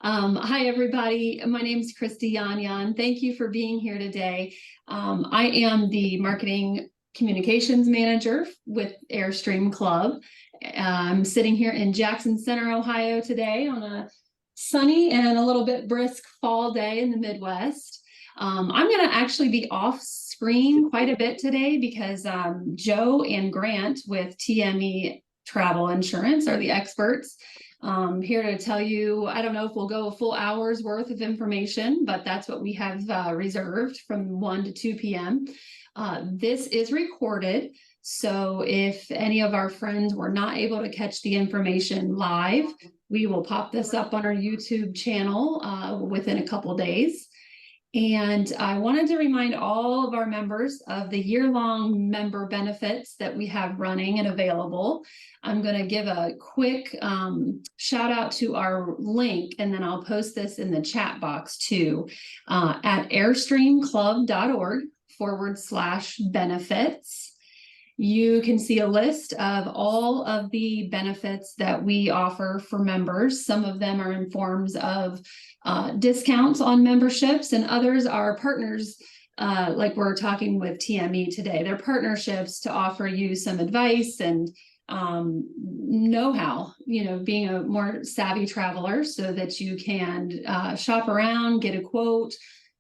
Hi, everybody. My name is Christy Yan. Thank you for being here today. I am the marketing communications manager with Airstream Club. I'm sitting here in Jackson Center, Ohio today on a sunny and a little bit brisk fall day in the Midwest. I'm going to actually be off screen quite a bit today because Joe and Grant with TME Travel Insurance are the experts. Here to tell you, I don't know if we'll go a full hour's worth of information, but that's what we have reserved from 1 to 2 p.m. This is recorded, so if any of our friends were not able to catch the information live, we will pop this up on our YouTube channel within a couple days. And I wanted to remind all of our members of the year-long member benefits that we have running and available. I'm going to give a quick shout out to our link, and then I'll post this in the chat box too, at airstreamclub.org/benefits. You can see a list of all of the benefits that we offer for members. Some of them are in forms of discounts on memberships, and others are partners, like we're talking with TME today. They're partnerships to offer you some advice and know-how, being a more savvy traveler so that you can shop around, get a quote,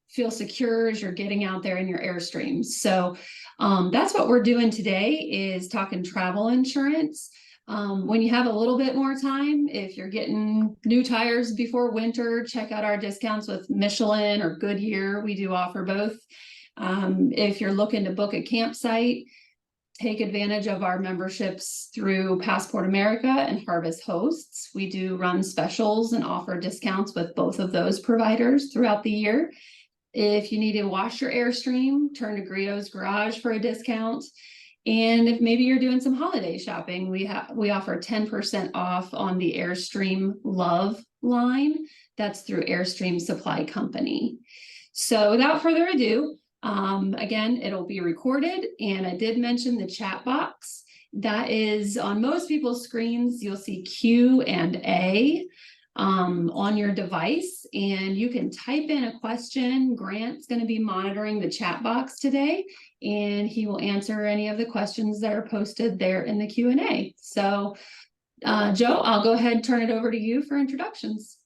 feel secure as you're getting out there in your Airstreams. So that's what we're doing today, is talking travel insurance. When you have a little bit more time, if you're getting new tires before winter, check out our discounts with Michelin or Goodyear. We do offer both. If you're looking to book a campsite, take advantage of our memberships through Passport America and Harvest Hosts. We do run specials and offer discounts with both of those providers throughout the year. If you need to wash your Airstream, turn to Grio's Garage for a discount. And if maybe you're doing some holiday shopping, we offer 10% off on the Airstream Love line. That's through Airstream Supply Company. So without further ado, again, it'll be recorded. And I did mention the chat box. That is on most people's screens. You'll see Q&A on your device, and you can type in a question. Grant's going to be monitoring the chat box today, and he will answer any of the questions that are posted there in the Q&A. So, Joe, I'll go ahead and turn it over to you for introductions.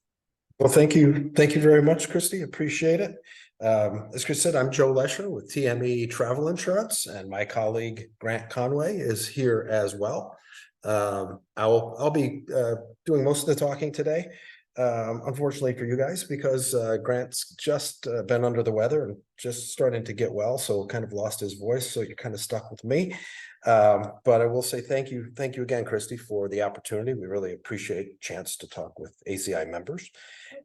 Well, thank you. Thank you very much, Christy. Appreciate it. As Chris said, I'm Joe Lesher with TME Travel Insurance, and my colleague Grant Conway is here as well. I'll be doing most of the talking today, unfortunately for you guys, because Grant's just been under the weather and just starting to get well, so kind of lost his voice, so you're kind of stuck with me. But I will say thank you again, Christy, for the opportunity. We really appreciate a chance to talk with ACI members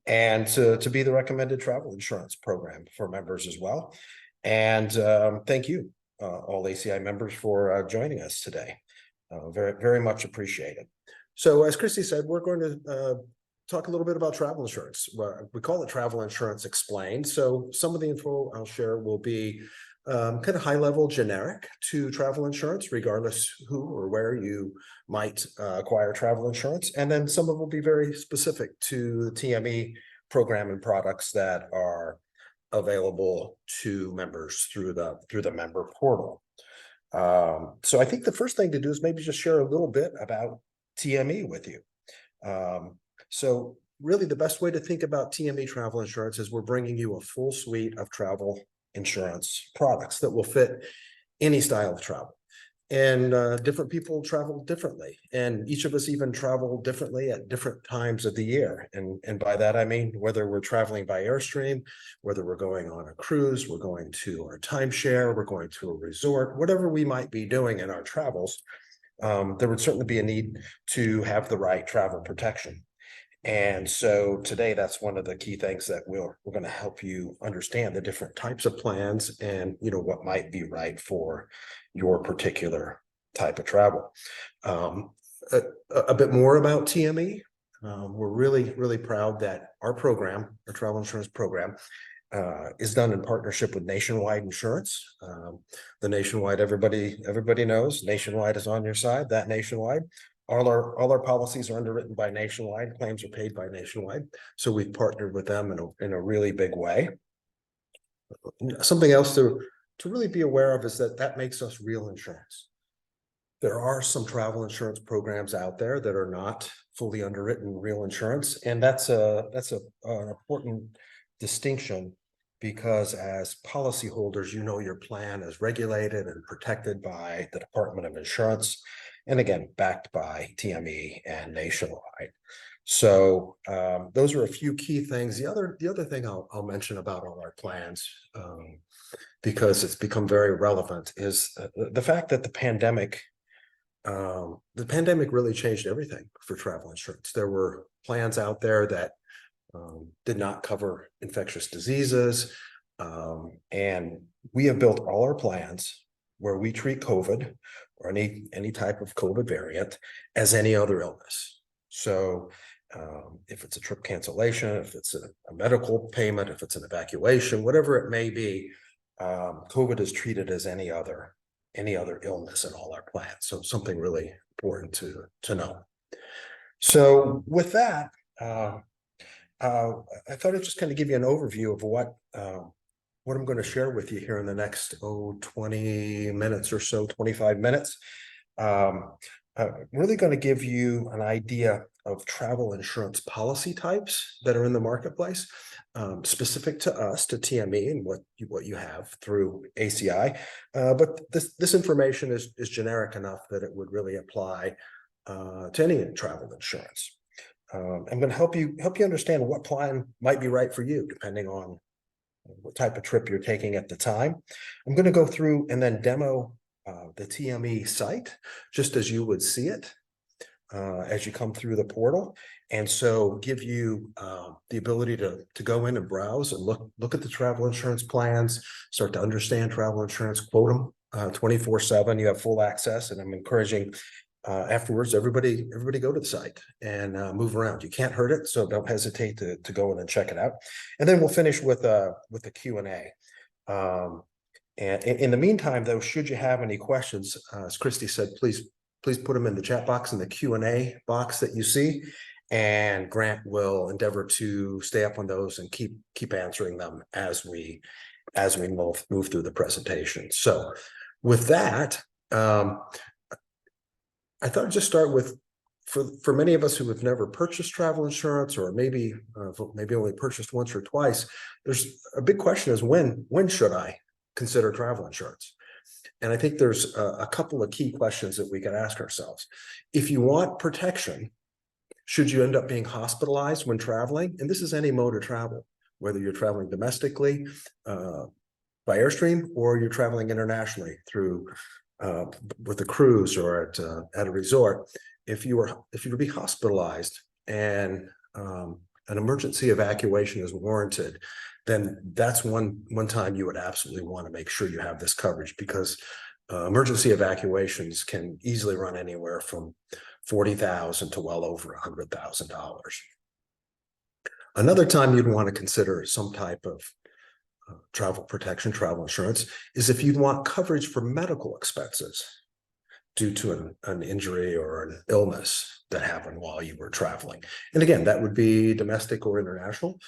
and to be the recommended travel insurance program for members as well. And thank you, all ACI members, for joining us today. Very, very much appreciated. So as Christy said, we're going to talk a little bit about travel insurance. We call it Travel Insurance Explained. So some of the info I'll share will be kind of high level, generic to travel insurance, regardless who or where you might acquire travel insurance. And then some of it will be very specific to the TME program and products that are available to members through the member portal. So I think the first thing to do is maybe just share a little bit about TME with you. So really the best way to think about TME Travel Insurance is we're bringing you a full suite of travel insurance products that will fit any style of travel. And different people travel differently, and each of us even travel differently at different times of the year. And by that I mean whether we're traveling by Airstream, whether we're going on a cruise, we're going to our timeshare, we're going to a resort, whatever we might be doing in our travels, there would certainly be a need to have the right travel protection. And so today, that's one of the key things that we're going to help you understand the different types of plans and, what might be right for your particular type of travel. A bit more about TME. We're really, really proud that our program, our travel insurance program, is done in partnership with Nationwide Insurance. The Nationwide, everybody knows Nationwide is on your side. That Nationwide, all our policies are underwritten by Nationwide. Claims are paid by Nationwide. So we've partnered with them in a really big way. Something else to really be aware of is that makes us real insurance. There are some travel insurance programs out there that are not fully underwritten real insurance, and that's an important distinction, because as policyholders, you know your plan is regulated and protected by the Department of Insurance, and again, backed by TME and Nationwide. So those are a few key things. The other thing I'll mention about all our plans, because it's become very relevant, is the fact that the pandemic really changed everything for travel insurance. There were plans out there that did not cover infectious diseases. And we have built all our plans where we treat COVID or any type of COVID variant as any other illness. So if it's a trip cancellation, if it's a medical payment, if it's an evacuation, whatever it may be, COVID is treated as any other illness in all our plans. So something really important to know. So with that, I thought I'd just kind of give you an overview of what I'm going to share with you here in the next 20 minutes or so, 25 minutes. Really going to give you an idea of travel insurance policy types that are in the marketplace, specific to us, to TME, and what you have through ACI. But this information is generic enough that it would really apply to any travel insurance. I'm going to help you understand what plan might be right for you, depending on what type of trip you're taking at the time. I'm going to go through and then demo the TME site, just as you would see it as you come through the portal, and so give you the ability to go in and browse and look at the travel insurance plans, start to understand travel insurance, quote them 24/7. You have full access, and I'm encouraging afterwards, everybody go to the site and move around. You can't hurt it, so don't hesitate to go in and check it out. And then we'll finish with the Q&A. And in the meantime, though, should you have any questions, as Christy said, please put them in the chat box, in the Q&A box that you see, and Grant will endeavor to stay up on those and keep answering them as we move through the presentation. So with that, I thought I'd just start with, for many of us who have never purchased travel insurance, or maybe only purchased once or twice, there's a big question: is when should I consider travel insurance? And I think there's a couple of key questions that we can ask ourselves. If you want protection, should you end up being hospitalized when traveling? And this is any mode of travel, whether you're traveling domestically by Airstream, or you're traveling internationally through with a cruise or at a resort. If you were to be hospitalized and an emergency evacuation is warranted, then that's one time you would absolutely want to make sure you have this coverage, because emergency evacuations can easily run anywhere from $40,000 to well over $100,000. Another time you'd want to consider some type of travel protection, travel insurance, is if you'd want coverage for medical expenses due to an injury or an illness that happened while you were traveling. And again, that would be domestic or international.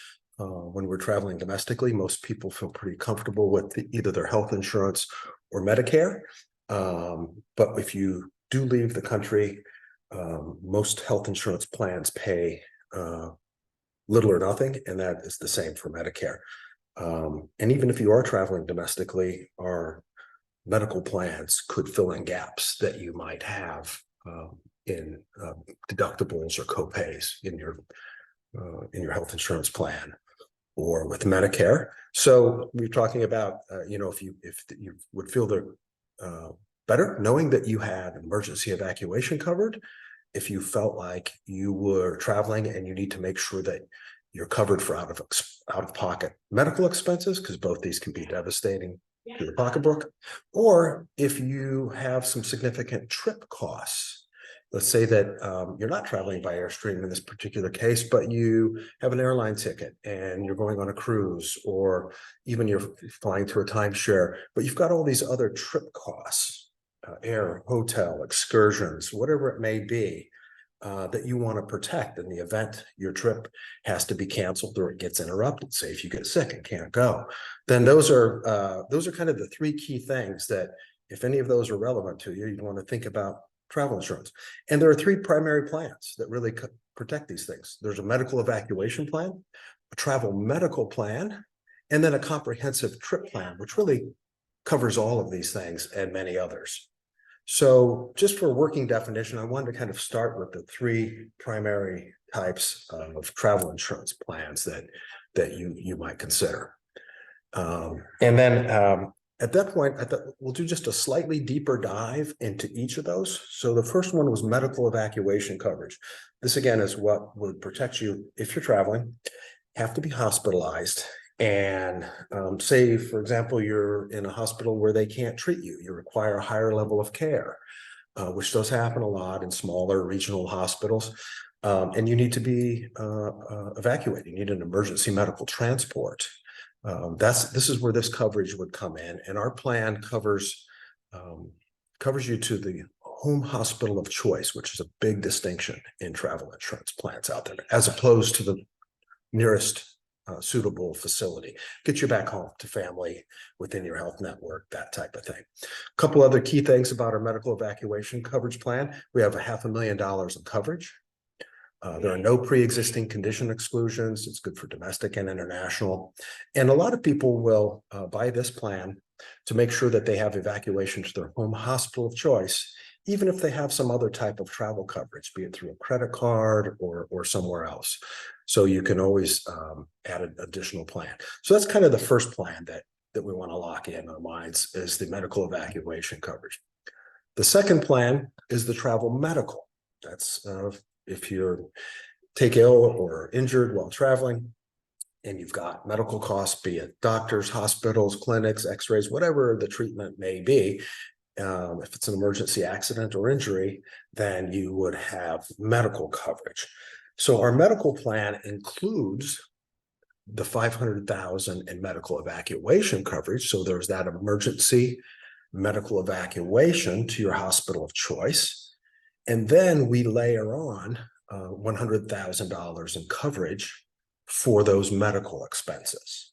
When we're traveling domestically, most people feel pretty comfortable with either their health insurance or Medicare. But if you do leave the country, most health insurance plans pay little or nothing, and that is the same for Medicare. And even if you are traveling domestically, our medical plans could fill in gaps that you might have in deductibles or copays in your health insurance plan or with Medicare. So we're talking about, if you would feel better knowing that you had emergency evacuation covered, if you felt like you were traveling and you need to make sure that you're covered for out of pocket medical expenses, because both these can be devastating to the pocketbook, or if you have some significant trip costs. Let's say that you're not traveling by Airstream in this particular case, but you have an airline ticket and you're going on a cruise, or even you're flying to a timeshare, but you've got all these other trip costs air, hotel, excursions, whatever it may be, that you want to protect in the event your trip has to be canceled or it gets interrupted. Say if you get sick and can't go, then those are kind of the three key things that if any of those are relevant to you, you want to think about travel insurance. And there are three primary plans that really protect these things. There's a medical evacuation plan, a travel medical plan, and then a comprehensive trip plan, which really covers all of these things and many others. So just for working definition, I wanted to kind of start with the three primary types of travel insurance plans that you might consider. And then at that point, I thought we'll do just a slightly deeper dive into each of those. So the first one was medical evacuation coverage. This again is what would protect you if you're traveling, have to be hospitalized. And say, for example, you're in a hospital where they can't treat you. You require a higher level of care, which does happen a lot in smaller regional hospitals. And you need to be evacuated. You need an emergency medical transport. This is where this coverage would come in. And our plan covers you to the home hospital of choice, which is a big distinction in travel insurance plans out there, as opposed to the nearest suitable facility, get you back home to family within your health network, that type of thing. A couple other key things about our medical evacuation coverage plan. We have $500,000 in coverage. There are no pre-existing condition exclusions. It's good for domestic and international. And a lot of people will buy this plan to make sure that they have evacuation to their home hospital of choice, even if they have some other type of travel coverage, be it through a credit card or somewhere else. So you can always add an additional plan. So that's kind of the first plan that we want to lock in our minds is the medical evacuation coverage. The second plan is the travel medical. That's if you're take ill or injured while traveling and you've got medical costs, be it doctors, hospitals, clinics, x-rays, whatever the treatment may be. If it's an emergency accident or injury, then you would have medical coverage. So our medical plan includes the $500,000 in medical evacuation coverage. So there's that emergency medical evacuation to your hospital of choice. And then we layer on $100,000 in coverage for those medical expenses.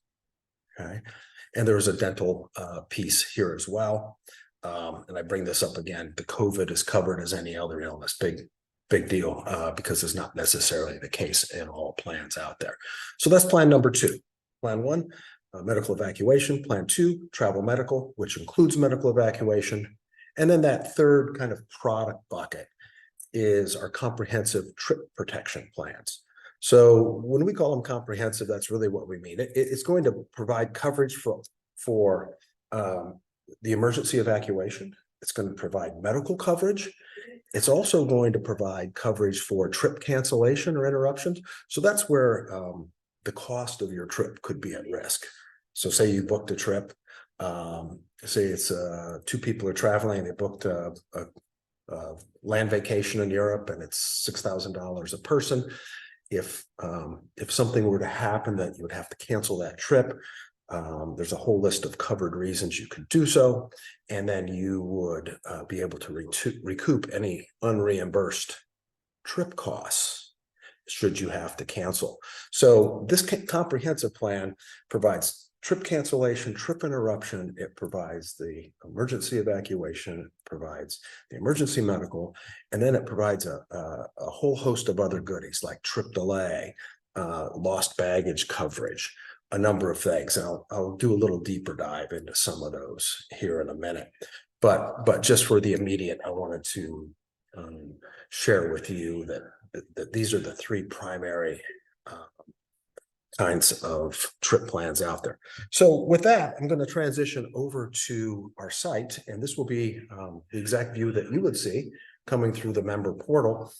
Okay. And there's a dental piece here as well. And I bring this up again, the COVID is covered as any other illness, big deal, because it's not necessarily the case in all plans out there. So that's plan number two. Plan one, medical evacuation. Plan two, travel medical, which includes medical evacuation. And then that third kind of product bucket is our comprehensive trip protection plans. So when we call them comprehensive, that's really what we mean. It's going to provide coverage for the emergency evacuation. It's going to provide medical coverage. It's also going to provide coverage for trip cancellation or interruptions. So that's where the cost of your trip could be at risk. So say you booked a trip, say it's two people are traveling and they booked a land vacation in Europe and it's $6,000 a person. If something were to happen that you would have to cancel that trip, there's a whole list of covered reasons you could do so, and then you would be able to recoup any unreimbursed trip costs should you have to cancel. So this comprehensive plan provides trip cancellation, trip interruption. It provides the emergency evacuation, it provides the emergency medical, and then it provides a whole host of other goodies like trip delay, lost baggage coverage, a number of things. And I'll do a little deeper dive into some of those here in a minute. But just for the immediate, I wanted to share with you that these are the three primary kinds of trip plans out there. So with that, I'm going to transition over to our site, and this will be the exact view that you would see coming through the member portal,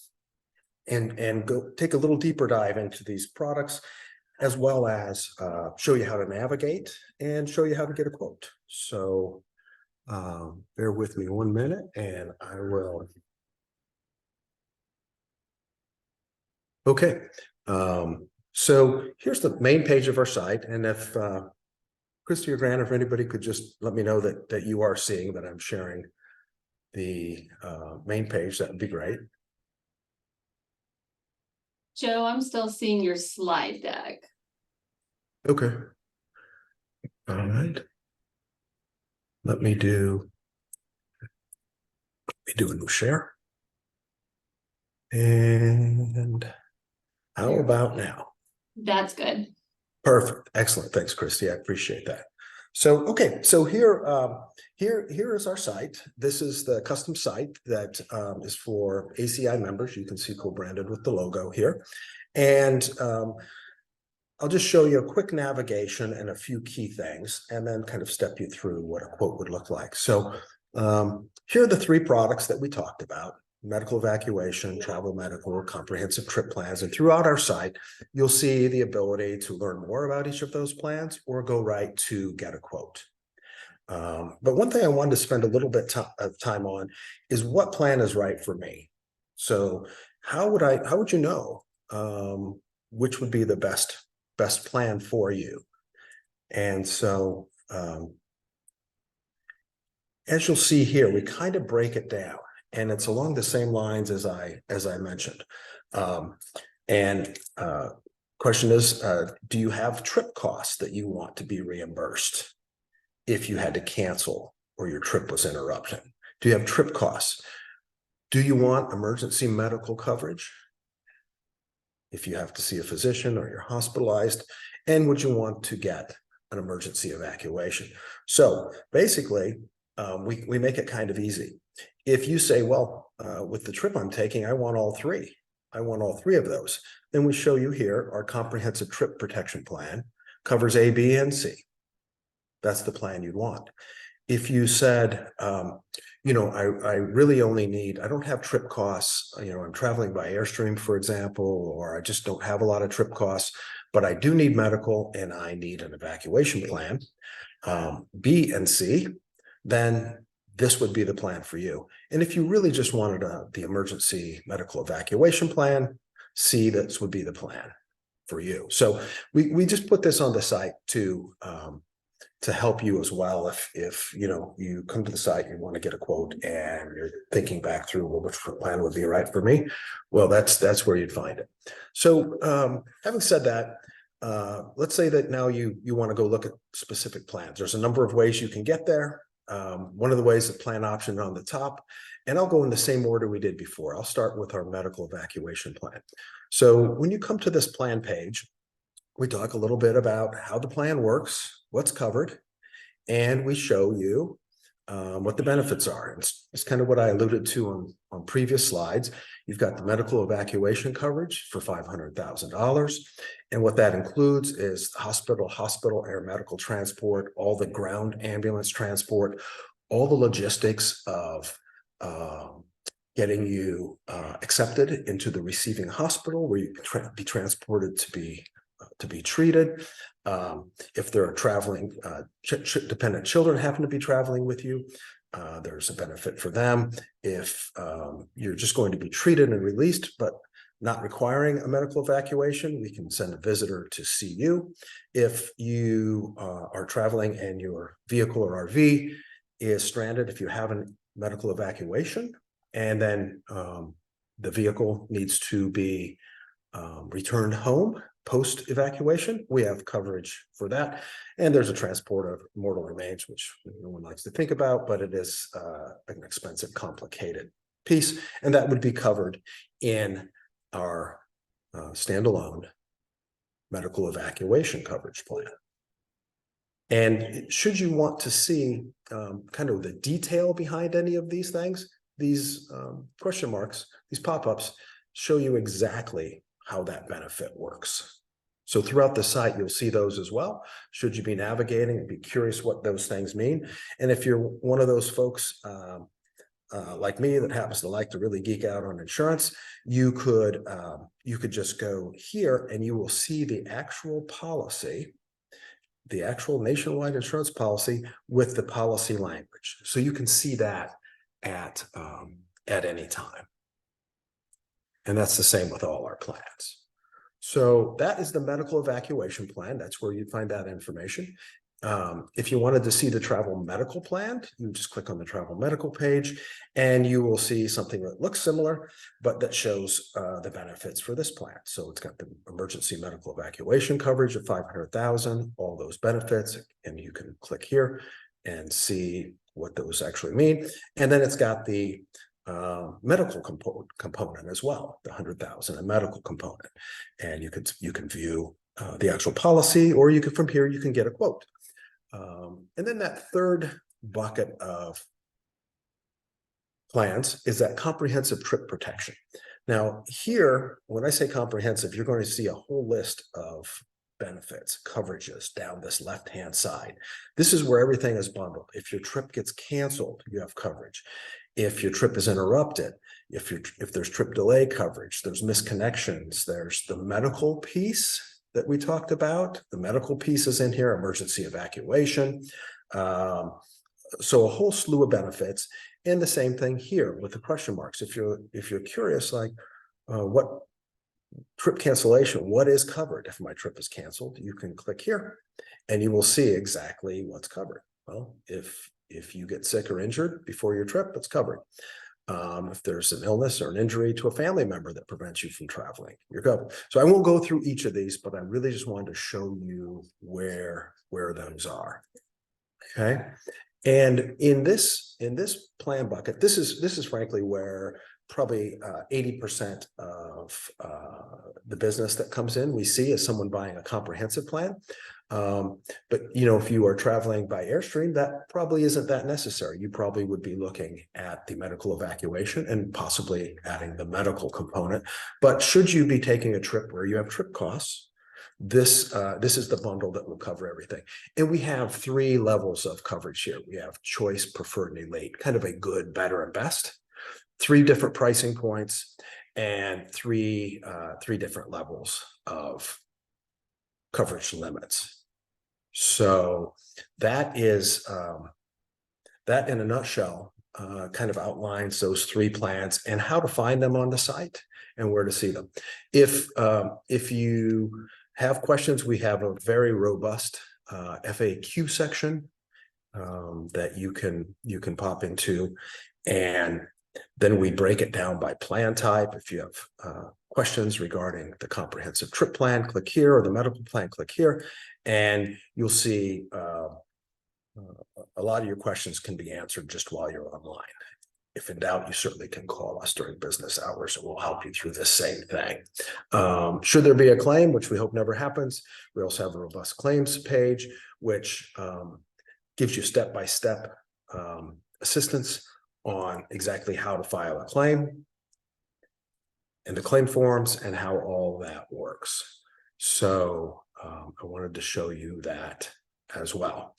and go take a little deeper dive into these products, as well as show you how to navigate and show you how to get a quote. So bear with me 1 minute and I will. Okay. So here's the main page of our site. And if Christy or Grant, if anybody could just let me know that you are seeing that I'm sharing the main page, that would be great. Joe, I'm still seeing your slide deck. Okay. All right. Let me do a new share. And how about now? That's good. Perfect. Excellent. Thanks, Christy. I appreciate that. So, okay. So here is our site. This is the custom site that is for ACI members. You can see co-branded with the logo here. And I'll just show you a quick navigation and a few key things, and then kind of step you through what a quote would look like. So here are the three products that we talked about: medical evacuation, travel medical, comprehensive trip plans. And throughout our site, you'll see the ability to learn more about each of those plans or go right to get a quote. But one thing I wanted to spend a little bit of time on is what plan is right for me. So how would you know which would be the best plan for you? And so as you'll see here, we kind of break it down, and it's along the same lines as I mentioned. Question is, do you have trip costs that you want to be reimbursed if you had to cancel or your trip was interrupted? Do you have trip costs? Do you want emergency medical coverage if you have to see a physician or you're hospitalized? And would you want to get an emergency evacuation? So basically, we make it kind of easy. If you say, well, with the trip I'm taking, I want all three. I want all three of those. Then we show you here our comprehensive trip protection plan covers A, B, and C. That's the plan you'd want. If you said, you know, I really only need, I don't have trip costs, you know, I'm traveling by Airstream, for example, or I just don't have a lot of trip costs, but I do need medical and I need an evacuation plan, B and C, then this would be the plan for you. And if you really just wanted the emergency medical evacuation plan, C, this would be the plan for you. So we just put this on the site to help you as well. If you know, you come to the site, you want to get a quote and you're thinking back through, well, which plan would be right for me? Well, that's where you'd find it. So having said that, let's say that now you want to go look at specific plans. There's a number of ways you can get there. One of the ways is plan option on the top, and I'll go in the same order we did before. I'll start with our medical evacuation plan. So when you come to this plan page, we talk a little bit about how the plan works, what's covered, and we show you what the benefits are. It's kind of what I alluded to on previous slides. You've got the medical evacuation coverage for $500,000. And what that includes is hospital, air medical transport, all the ground ambulance transport, all the logistics of getting you accepted into the receiving hospital where you can be transported to be treated. If there are traveling dependent children happen to be traveling with you, there's a benefit for them. If you're just going to be treated and released, but not requiring a medical evacuation, we can send a visitor to see you. If you are traveling and your vehicle or RV is stranded, if you have a medical evacuation, and then the vehicle needs to be returned home post-evacuation, we have coverage for that. And there's a transport of mortal remains, which no one likes to think about, but it is an expensive, complicated piece. And that would be covered in our standalone medical evacuation coverage plan. And should you want to see kind of the detail behind any of these things, these question marks, these pop-ups show you exactly how that benefit works. So throughout the site, you'll see those as well. Should you be navigating and be curious what those things mean. And if you're one of those folks like me that happens to like to really geek out on insurance, you could just go here and you will see the actual policy, the actual nationwide insurance policy with the policy language. So you can see that at any time. And that's the same with all our plans. So that is the medical evacuation plan. That's where you'd find that information. If you wanted to see the travel medical plan, you just click on the travel medical page and you will see something that looks similar, but that shows the benefits for this plan. So it's got the emergency medical evacuation coverage of 500,000, all those benefits, and you can click here and see what those actually mean. And then it's got the medical component as well, the 100,000 a medical component, and you can view the actual policy, or you can from here you can get a quote. And then that third bucket of plans is that comprehensive trip protection. Now here, when I say comprehensive, you're going to see a whole list of benefits, coverages down this left-hand side. This is where everything is bundled. If your trip gets canceled, you have coverage. If your trip is interrupted, if there's trip delay coverage, there's misconnections, there's the medical piece that we talked about. The medical piece is in here, emergency evacuation. So a whole slew of benefits, and the same thing here with the question marks. If you're curious, like what trip cancellation, what is covered if my trip is canceled, you can click here and you will see exactly what's covered. Well, if you get sick or injured before your trip, it's covered. If there's an illness or an injury to a family member that prevents you from traveling, you're covered. So I won't go through each of these, but I really just wanted to show you where those are. Okay. And in this plan bucket, this is frankly where probably 80% of the business that comes in we see is someone buying a comprehensive plan. But if you are traveling by Airstream, that probably isn't that necessary. You probably would be looking at the medical evacuation and possibly adding the medical component. But should you be taking a trip where you have trip costs, this is the bundle that will cover everything. And we have 3 levels of coverage here. We have choice, preferred, and elite, kind of a good, better, and best. 3 different pricing points and three different levels of coverage limits. So that is that in a nutshell kind of outlines those 3 plans and how to find them on the site and where to see them. If you have questions, we have a very robust FAQ section that you can pop into, and then we break it down by plan type. If you have questions regarding the comprehensive trip plan, click here, or the medical plan, click here, and you'll see a lot of your questions can be answered just while you're online. If in doubt, you certainly can call us during business hours and we'll help you through this same thing. Should there be a claim, which we hope never happens, we also have a robust claims page, which gives you step-by-step assistance on exactly how to file a claim and the claim forms and how all that works. So I wanted to show you that as well.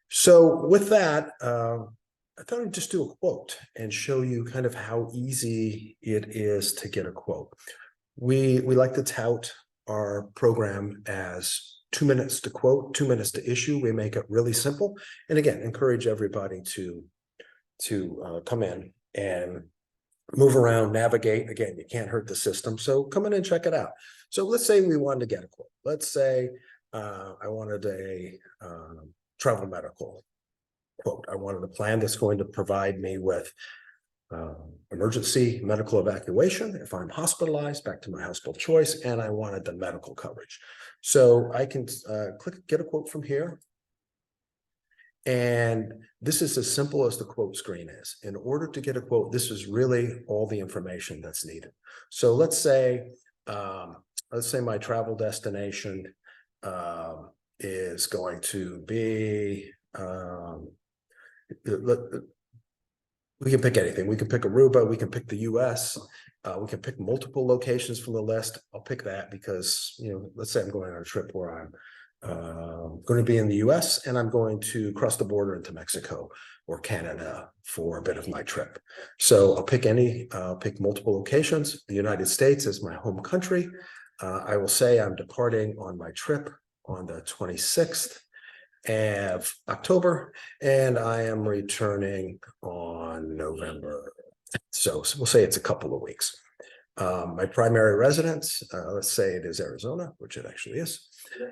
So with that, I thought I'd just do a quote and show you kind of how easy it is to get a quote. We like to tout our program as 2 minutes to quote, 2 minutes to issue. We make it really simple. And again, encourage everybody to come in and move around, navigate. Again, you can't hurt the system. So come in and check it out. So let's say we wanted to get a quote. Let's say I wanted a travel medical quote. I wanted a plan that's going to provide me with emergency medical evacuation if I'm hospitalized, back to my hospital choice, and I wanted the medical coverage. So I can click get a quote from here. And this is as simple as the quote screen is. In order to get a quote, this is really all the information that's needed. So let's say my travel destination is going to be we can pick anything. We can pick Aruba, we can pick the US, we can pick multiple locations from the list. I'll pick that because, let's say I'm going on a trip where I'm going to be in the US and I'm going to cross the border into Mexico or Canada for a bit of my trip. So I'll pick multiple locations. The United States is my home country. I will say I'm departing on my trip on the 26th of October, and I am returning on November. So we'll say it's a couple of weeks. My primary residence, let's say it is Arizona, which it actually is.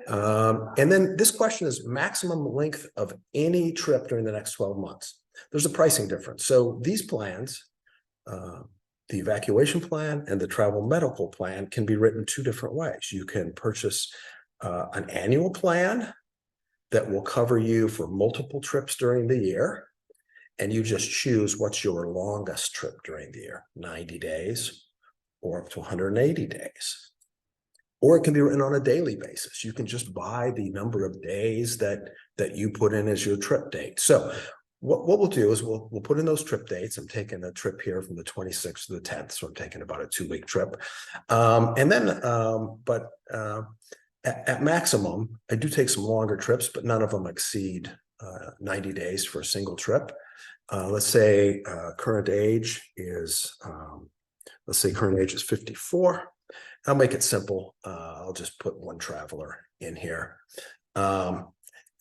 And then this question is maximum length of any trip during the next 12 months. There's a pricing difference. So these plans, the evacuation plan and the travel medical plan, can be written two different ways. You can purchase an annual plan that will cover you for multiple trips during the year. And you just choose what's your longest trip during the year, 90 days or up to 180 days. Or it can be written on a daily basis. You can just buy the number of days that you put in as your trip date. So what we'll do is we'll put in those trip dates. I'm taking a trip here from the 26th to the 10th, so I'm taking about a 2-week trip. At maximum, I do take some longer trips, but none of them exceed 90 days for a single trip. Let's say current age is, let's say current age is 54. I'll make it simple. I'll just put one traveler in here, and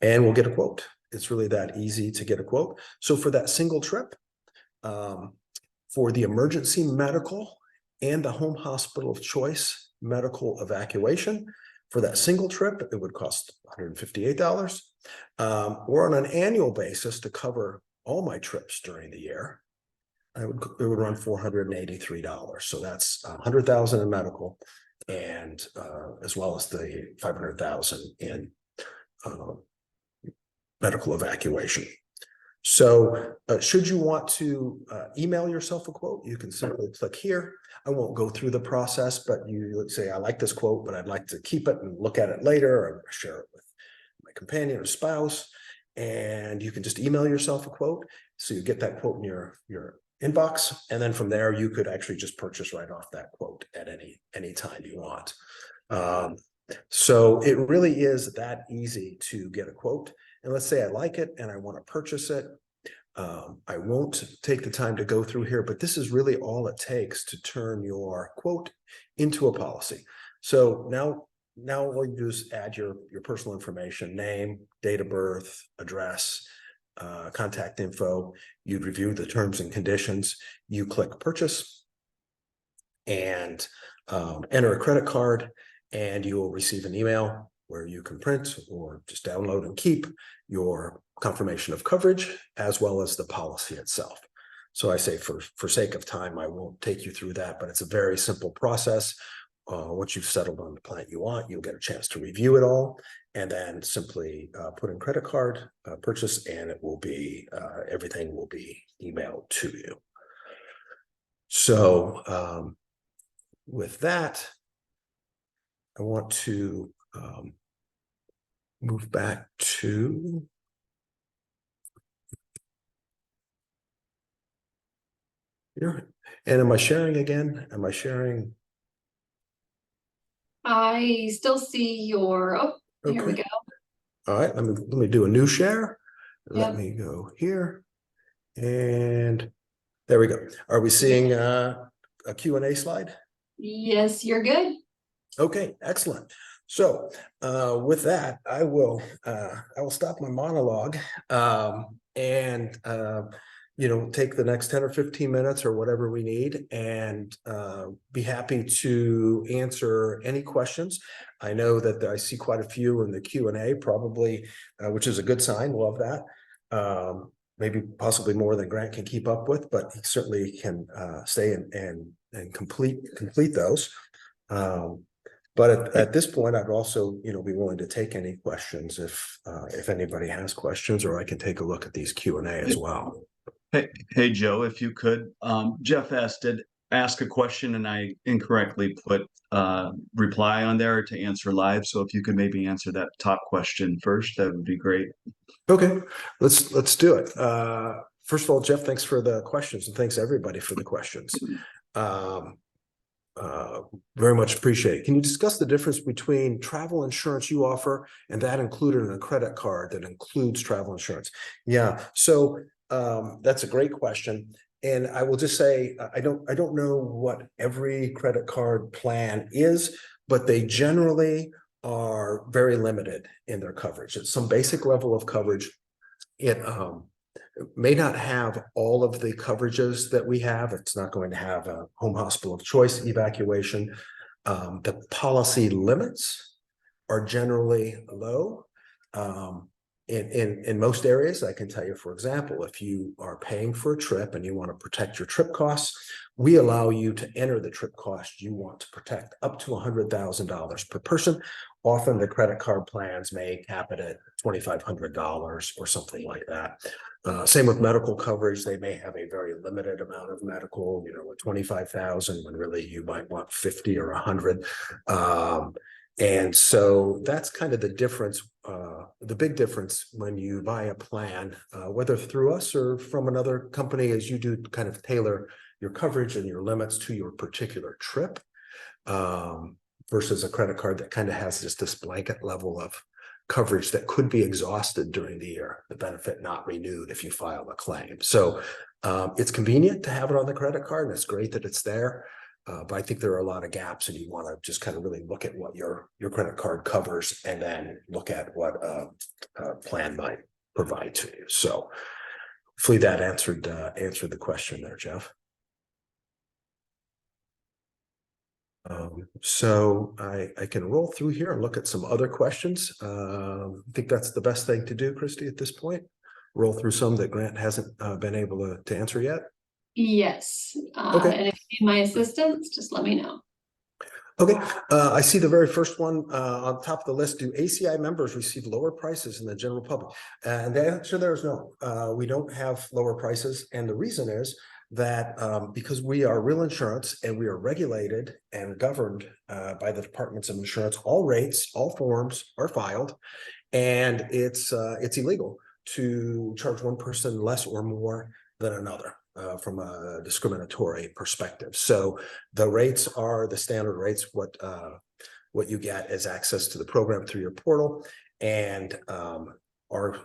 we'll get a quote. It's really that easy to get a quote. So for that single trip, for the emergency medical and the home hospital of choice medical evacuation, for that single trip, it would cost $158. Or on an annual basis to cover all my trips during the year, it would run $483. So that's $100,000 in medical, and as well as the $500,000 in medical evacuation. So should you want to email yourself a quote, you can simply click here. I won't go through the process, but you would say, I like this quote, but I'd like to keep it and look at it later, or share it with my companion or spouse. And you can just email yourself a quote. So you get that quote in your inbox. And then from there, you could actually just purchase right off that quote at any time you want. So it really is that easy to get a quote. And let's say I like it and I want to purchase it. I won't take the time to go through here, but this is really all it takes to turn your quote into a policy. So now all you do is add your personal information, name, date of birth, address, contact info. You'd review the terms and conditions. You click purchase and enter a credit card, and you will receive an email where you can print or just download and keep your confirmation of coverage, as well as the policy itself. So I say for sake of time, I won't take you through that, but it's a very simple process. Once you've settled on the plan you want, you'll get a chance to review it all, and then simply put in credit card, purchase, and it will be, everything will be emailed to you. So with that, I want to move back to here. And am I sharing again? Am I sharing? I still see your, here we go. All right, let me do a new share. Let Yep. me go here. And there we go. Are we seeing a Q&A slide? Yes, you're good. Okay, excellent. So with that, I will stop my monologue and take the next 10 or 15 minutes or whatever we need, and be happy to answer any questions. I know that I see quite a few in the Q&A, probably, which is a good sign. Love that. Maybe possibly more than Grant can keep up with, but he certainly can stay and complete those. But at this point, I'd also, be willing to take any questions if anybody has questions, or I can take a look at these Q&A as well. Hey, Joe, if you could, Jeff did ask a question and I incorrectly put reply on there to answer live. So if you could maybe answer that top question first, that would be great. Okay, let's do it. First of all, Jeff, thanks for the questions, and thanks everybody for the questions. Very much appreciate it. Can you discuss the difference between travel insurance you offer and that included in a credit card that includes travel insurance? Yeah, so that's a great question. And I will just say, I don't know what every credit card plan is, but they generally are very limited in their coverage. It's some basic level of coverage. may not have all of the coverages that we have. It's not going to have a home hospital of choice evacuation. The policy limits are generally low. In most areas, I can tell you, for example, if you are paying for a trip and you want to protect your trip costs, we allow you to enter the trip cost you want to protect up to $100,000 per person. Often the credit card plans may cap it at $2,500 or something like that. Same with medical coverage. They may have a very limited amount of medical, with 25,000 when really you might want 50 or 100. And so that's kind of the difference, the big difference when you buy a plan, whether through us or from another company, is you do kind of tailor your coverage and your limits to your particular trip, versus a credit card that kind of has just this blanket level of coverage that could be exhausted during the year, the benefit not renewed if you file a claim. So it's convenient to have it on the credit card, and it's great that it's there. But I think there are a lot of gaps, and you want to just kind of really look at what your credit card covers, and then look at what a plan might provide to you. So hopefully that answered the question there, Jeff. So I can roll through here and look at some other questions. I think that's the best thing to do, Christy, at this point. Roll through some that Grant hasn't been able to answer yet. Yes. Okay. And if you need my assistance, just let me know. Okay, I see the very first one on top of the list. Do ACI members receive lower prices than the general public? And the answer there is no. We don't have lower prices, and the reason is that because we are real insurance and we are regulated and governed by the departments of insurance, all rates, all forms are filed, and it's illegal to charge one person less or more than another. From a discriminatory perspective. So the rates are the standard rates. What you get is access to the program through your portal, and our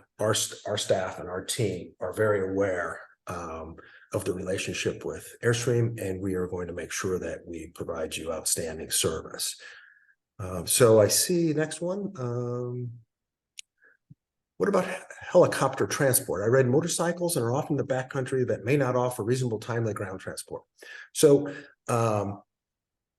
staff and our team are very aware of the relationship with Airstream, and we are going to make sure that we provide you outstanding service. So I see next one. What about helicopter transport? I read motorcycles and are often the backcountry that may not offer reasonable timely ground transport. So,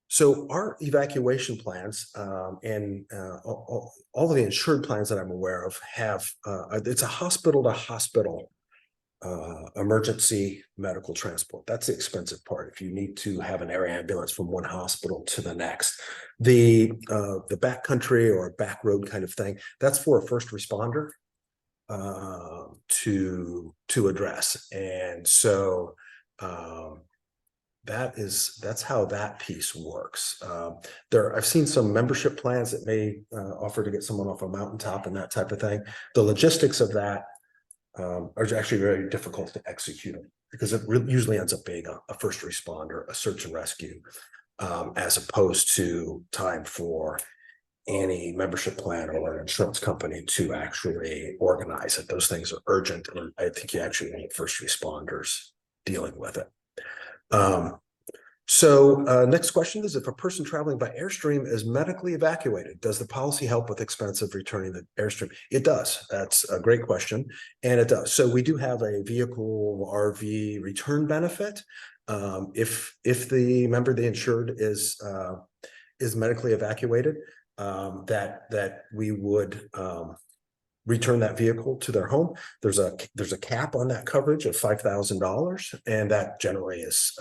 so our evacuation plans and all of the insured plans that I'm aware of have it's a hospital to hospital emergency medical transport. That's the expensive part. If you need to have an air ambulance from one hospital to the next, the backcountry or back road kind of thing, that's for a first responder to address. And so that's how that piece works. I've seen some membership plans that may offer to get someone off a mountaintop and that type of thing. The logistics of that are actually very difficult to execute, because it usually ends up being a first responder, a search and rescue, as opposed to time for any membership plan or an insurance company to actually organize it. Those things are urgent, and I think you actually need first responders dealing with it. Next question is, if a person traveling by Airstream is medically evacuated, does the policy help with expense of returning the Airstream? It does. That's a great question, and it does. So we do have a vehicle RV return benefit. If the member, the insured, is medically evacuated, that we would return that vehicle to their home. There's a cap on that coverage of $5,000, and that generally is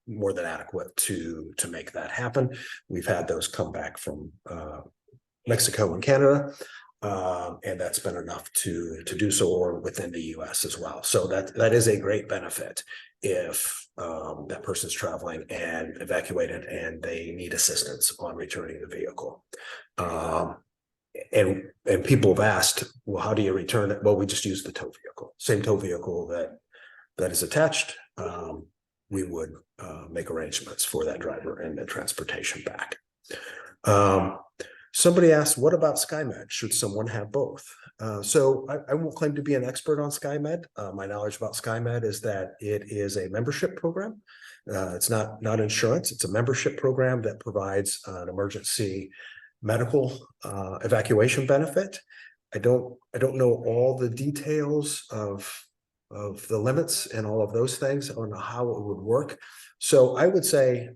more than adequate to make that happen. We've had those come back from Mexico and Canada, and that's been enough to do so, or within the US as well. So that is a great benefit if that person's traveling and evacuated and they need assistance on returning the vehicle. And people have asked, well, how do you return it? Well, we just use the tow vehicle, same tow vehicle that is attached. We would make arrangements for that driver and the transportation back. Somebody asked, what about SkyMed? Should someone have both? So I won't claim to be an expert on SkyMed. My knowledge about SkyMed is that it is a membership program. It's not insurance. It's a membership program that provides an emergency medical evacuation benefit. I don't know all the details of the limits and all of those things on how it would work. So I would say,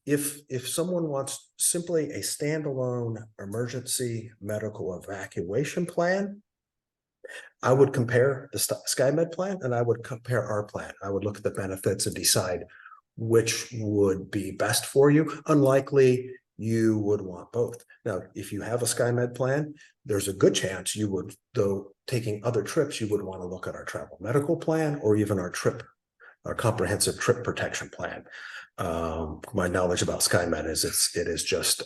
if someone wants simply a standalone emergency medical evacuation plan, I would compare the SkyMed plan and I would compare our plan. I would look at the benefits and decide which would be best for you. Unlikely you would want both. Now, if you have a SkyMed plan, there's a good chance you would, though taking other trips, you would want to look at our travel medical plan or even our comprehensive trip protection plan. My knowledge about SkyMed is it is just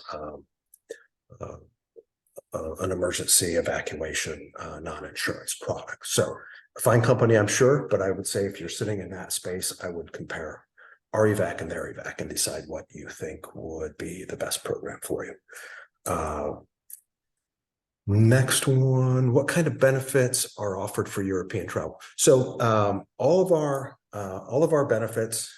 an emergency evacuation non-insurance product. So a fine company, I'm sure, but I would say if you're sitting in that space, I would compare our evac and their evac and decide what you think would be the best program for you. Next one, what kind of benefits are offered for European travel? So all of our benefits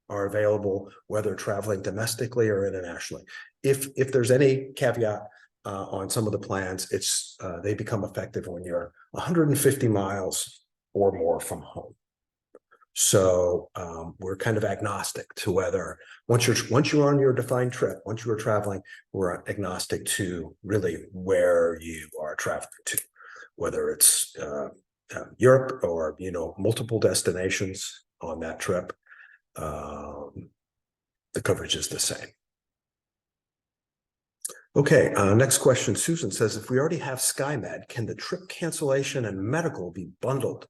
are available whether traveling domestically or internationally. If there's any caveat on some of the plans, it's they become effective when you're 150 miles or more from home. So we're kind of agnostic to whether once you're on your defined trip, once you are traveling, we're agnostic to really where you are traveling to, whether it's Europe or multiple destinations on that trip. The coverage is the same. Okay, next question. Susan says, if we already have SkyMed, can the trip cancellation and medical be bundled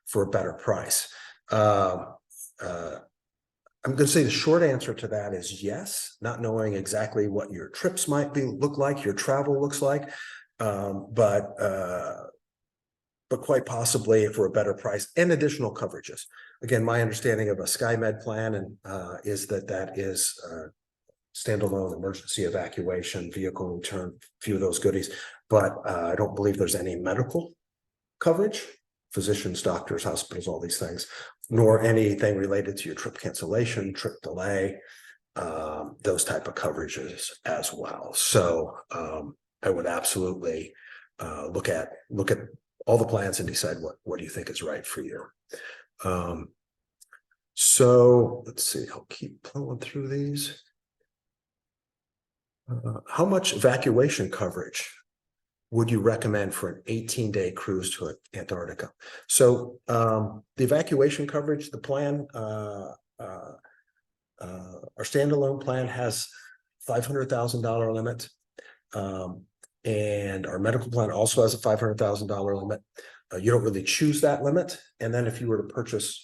for a better price? I'm going to say the short answer to that is yes, not knowing exactly what your trips might look like, your travel looks like, but quite possibly for a better price and additional coverages. Again, my understanding of a SkyMed plan is that is standalone emergency evacuation, vehicle return, a few of those goodies, but I don't believe there's any medical coverage, physicians, doctors, hospitals, all these things, nor anything related to your trip cancellation, trip delay, those type of coverages as well. So I would absolutely look at all the plans and decide what do you think is right for you. So let's see, I'll keep plowing through these. How much evacuation coverage would you recommend for an 18-day cruise to Antarctica? So the evacuation coverage, the plan, our standalone plan has $500,000 limit. And our medical plan also has a $500,000 limit. You don't really choose that limit. And then if you were to purchase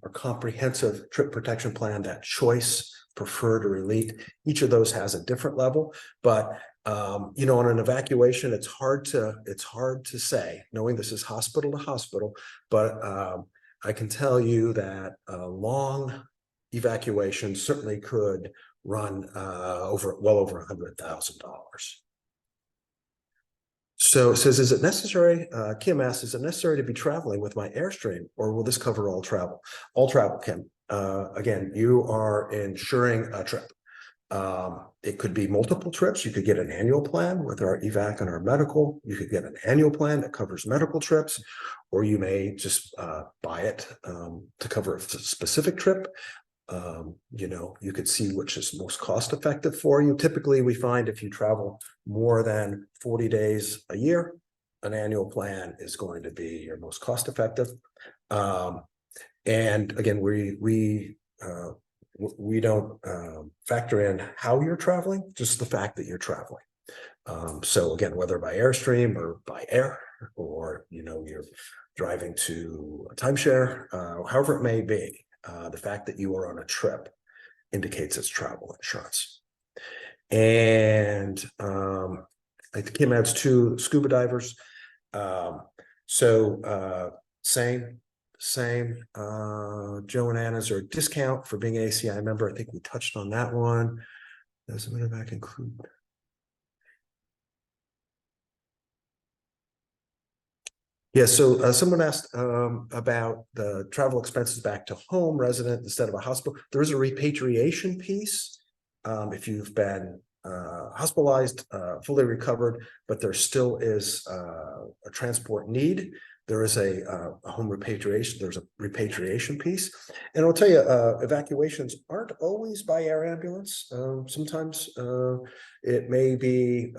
a comprehensive trip protection plan, that choice, preferred or elite, each of those has a different level. But on an evacuation, it's hard to say, knowing this is hospital to hospital, but I can tell you that a long evacuation certainly could run well over $100,000. So it says, is it necessary, Kim asks, is it necessary to be traveling with my Airstream, or will this cover all travel? All travel, Kim. Again, you are insuring a trip. It could be multiple trips. You could get an annual plan with our evac and our medical. You could get an annual plan that covers medical trips, or you may just buy it to cover a specific trip. You could see which is most cost effective for you. Typically, we find if you travel more than 40 days a year, an annual plan is going to be your most cost effective. And again, we don't factor in how you're traveling, just the fact that you're traveling. So again, whether by Airstream or by air, or you're driving to a timeshare, however it may be, the fact that you are on a trip indicates it's travel insurance. And I think Kim adds 2 scuba divers. Same. Joe and Anna's are a discount for being an ACI member. I think we touched on that one. Does the back include? Yeah, so someone asked about the travel expenses back to home resident instead of a hospital. There is a repatriation piece. If you've been hospitalized, fully recovered, but there still is a transport need. There is a home repatriation. There's a repatriation piece. And I'll tell you, evacuations aren't always by air ambulance. Sometimes it may be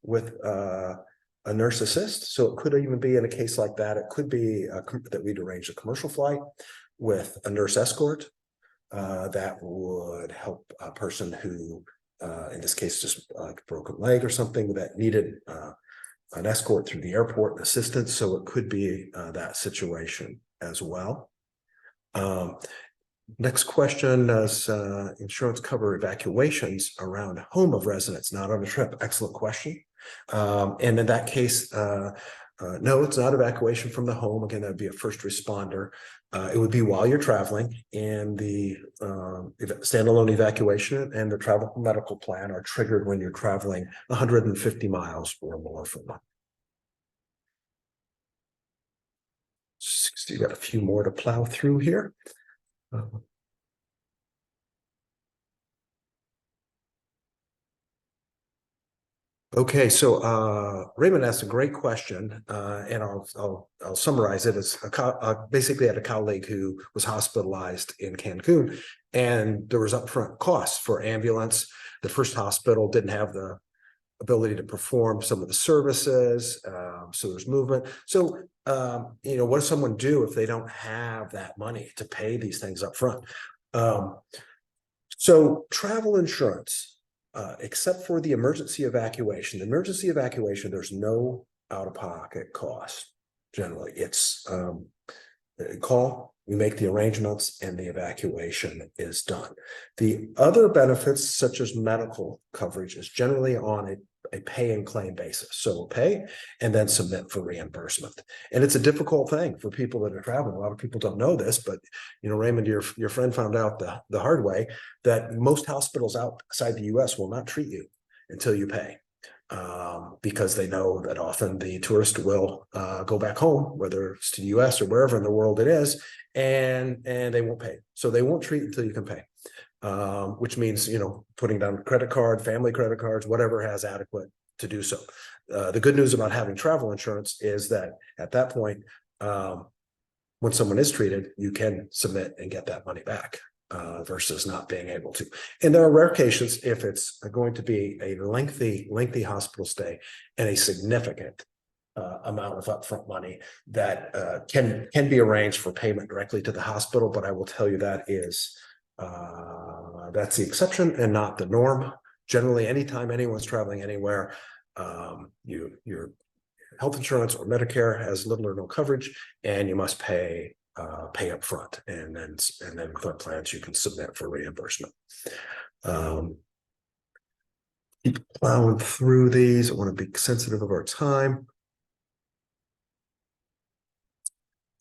with a nurse assist. So it could even be in a case like that. It could be that we'd arrange a commercial flight with a nurse escort that would help a person who, in this case, just a broken leg or something that needed an escort through the airport and assistance. So it could be that situation as well. Next question, does insurance cover evacuations around home of residence, not on a trip? Excellent question. And in that case, no, it's not evacuation from the home. Again, that'd be a first responder. It would be while you're traveling, and the standalone evacuation and the travel medical plan are triggered when you're traveling 150 miles or more from them. So you got a few more to plow through here. Okay, so Raymond asked a great question, and I'll summarize it as basically had a colleague who was hospitalized in Cancun, and there was upfront costs for ambulance. The first hospital didn't have the ability to perform some of the services, so there's movement. So what does someone do if they don't have that money to pay these things up front? So travel insurance. Except for the emergency evacuation. The emergency evacuation, there's no out-of-pocket cost. Generally, it's call, we make the arrangements, and the evacuation is done. The other benefits, such as medical coverage, is generally on a pay and claim basis. So we'll pay and then submit for reimbursement. And it's a difficult thing for people that are traveling. A lot of people don't know this, but Raymond, your friend found out the hard way that most hospitals outside the US will not treat you until you pay. Because they know that often the tourist will go back home, whether it's to the US or wherever in the world it is, and they won't pay. So they won't treat until you can pay. Which means, putting down a credit card, family credit cards, whatever has adequate to do so. The good news about having travel insurance is that at that point, when someone is treated, you can submit and get that money back versus not being able to. And there are rare cases if it's going to be a lengthy hospital stay and a significant amount of upfront money that can be arranged for payment directly to the hospital. But I will tell you that is that's the exception and not the norm. Generally, anytime anyone's traveling anywhere, your health insurance or Medicare has little or no coverage, and you must pay up front, and then with our plans you can submit for reimbursement. Keep plowing through these. I want to be sensitive of our time.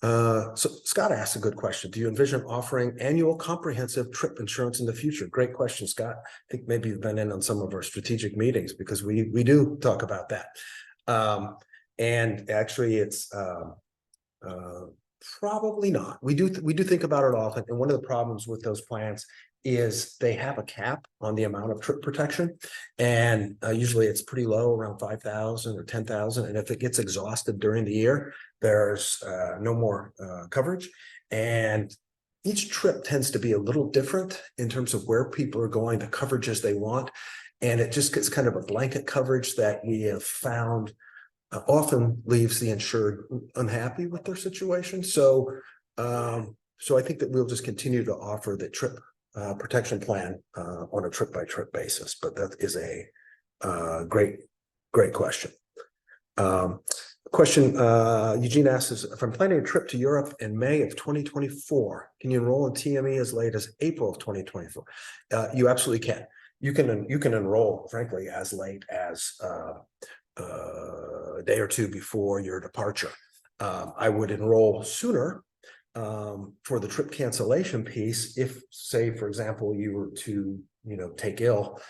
So Scott asked a good question. Do you envision offering annual comprehensive trip insurance in the future? Great question, Scott. I think maybe you've been in on some of our strategic meetings because we do talk about that. And actually it's probably not. We do think about it often. And one of the problems with those plans is they have a cap on the amount of trip protection. And usually it's pretty low, around 5,000 or 10,000. And if it gets exhausted during the year, there's no more coverage. And each trip tends to be a little different in terms of where people are going, the coverages they want. And it just gets kind of a blanket coverage that we have found often leaves the insured unhappy with their situation. So I think that we'll just continue to offer the trip protection plan on a trip-by-trip basis. But that is a great question. Question Eugene asks is, if I'm planning a trip to Europe in May of 2024, can you enroll in TME as late as April of 2024? You absolutely can. You can enroll, frankly, as late as a day or two before your departure. I would enroll sooner for the trip cancellation piece if, say, for example, you were to take ill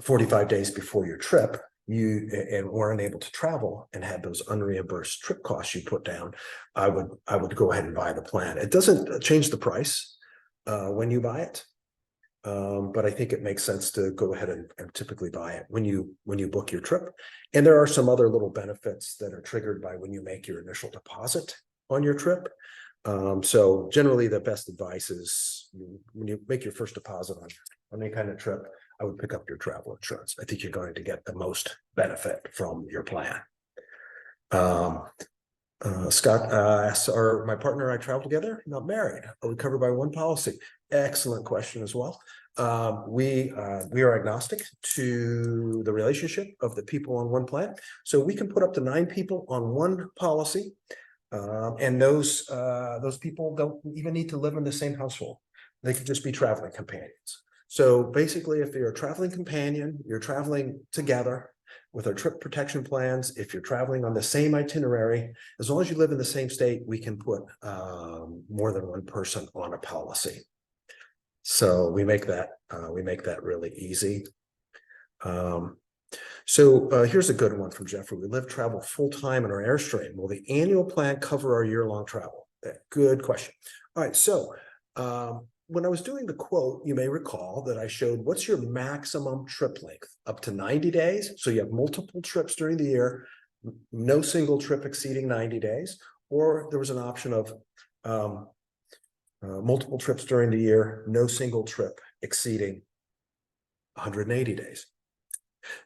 45 days before your trip, and were unable to travel and had those unreimbursed trip costs you put down. I would go ahead and buy the plan. It doesn't change the price when you buy it. But I think it makes sense to go ahead and typically buy it when you book your trip. And there are some other little benefits that are triggered by when you make your initial deposit on your trip. So generally the best advice is when you make your first deposit on any kind of trip, I would pick up your travel insurance. I think you're going to get the most benefit from your plan. Scott asks, are my partner and I travel together? Not married. Are we covered by one policy? Excellent question as well. We are agnostic to the relationship of the people on one plan. So we can put up to 9 people on one policy. And those people don't even need to live in the same household. They could just be traveling companions. So basically, if you're a traveling companion, you're traveling together with our trip protection plans. If you're traveling on the same itinerary, as long as you live in the same state, we can put more than one person on a policy. So we make that really easy. So here's a good one from Jeffrey. We live travel full-time in our Airstream. Will the annual plan cover our year-long travel? Good question. All right, so when I was doing the quote, you may recall that I showed what's your maximum trip length, up to 90 days. So you have multiple trips during the year, no single trip exceeding 90 days, or there was an option of multiple trips during the year, no single trip exceeding 180 days.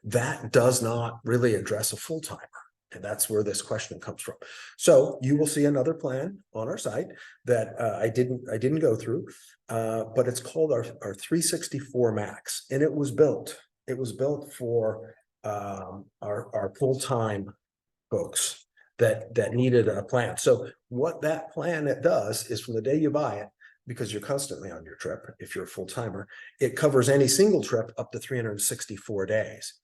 That does not really address a full-timer. And that's where this question comes from. So you will see another plan on our site that I didn't go through, but it's called our 364 Max, and it was built for our full-time folks that needed a plan. So what that plan it does is, from the day you buy it, because you're constantly on your trip, if you're a full-timer, it covers any single trip up to 364 days.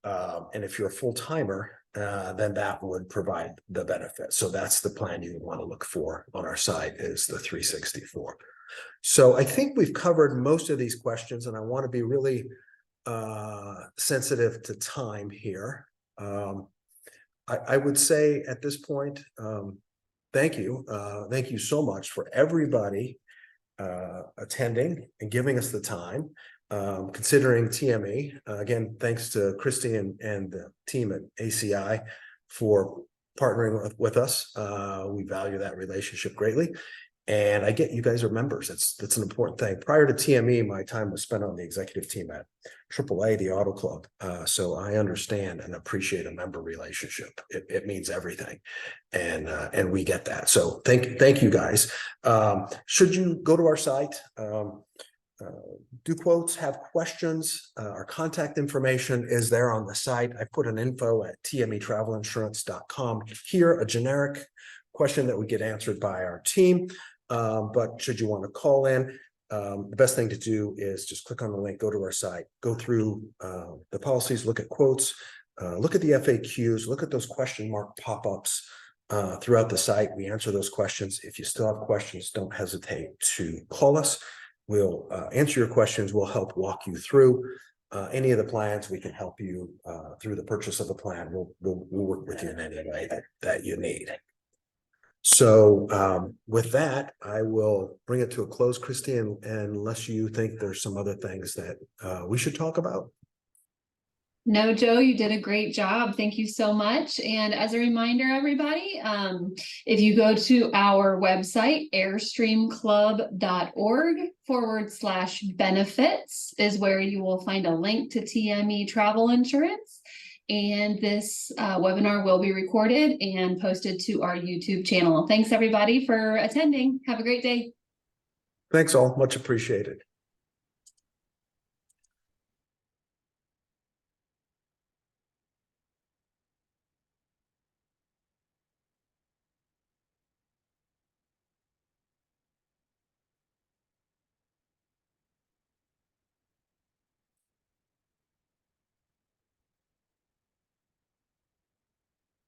And if you're a full-timer, then that would provide the benefit. So that's the plan you want to look for on our site, is the 364. So I think we've covered most of these questions, and I want to be really sensitive to time here. I would say at this point, thank you. Thank you so much for everybody attending and giving us the time. Considering TME, again, thanks to Christy and the team at ACI for partnering with us. We value that relationship greatly. And I get you guys are members. That's an important thing. Prior to TME, my time was spent on the executive team at AAA, the Auto Club. So I understand and appreciate a member relationship. It means everything, and we get that. So thank you guys. Should you go to our site, do quotes, have questions, our contact information is there on the site. I put an info at tmetravelinsurance.com here, a generic question that would get answered by our team. But should you want to call in, the best thing to do is just click on the link, go to our site, go through the policies, look at quotes, look at the FAQs, look at those question mark pop-ups throughout the site. We answer those questions. If you still have questions, don't hesitate to call us. We'll answer your questions. We'll help walk you through any of the plans. We can help you through the purchase of the plan. We'll work with you in any way that you need. So with that, I will bring it to a close, Christy, and unless you think there's some other things that we should talk about. No, Joe, you did a great job. Thank you so much. And as a reminder, everybody, if you go to our website, airstreamclub.org/benefits is where you will find a link to TME Travel Insurance. And this webinar will be recorded and posted to our YouTube channel. Thanks, everybody, for attending. Have a great day. Thanks all. Much appreciated.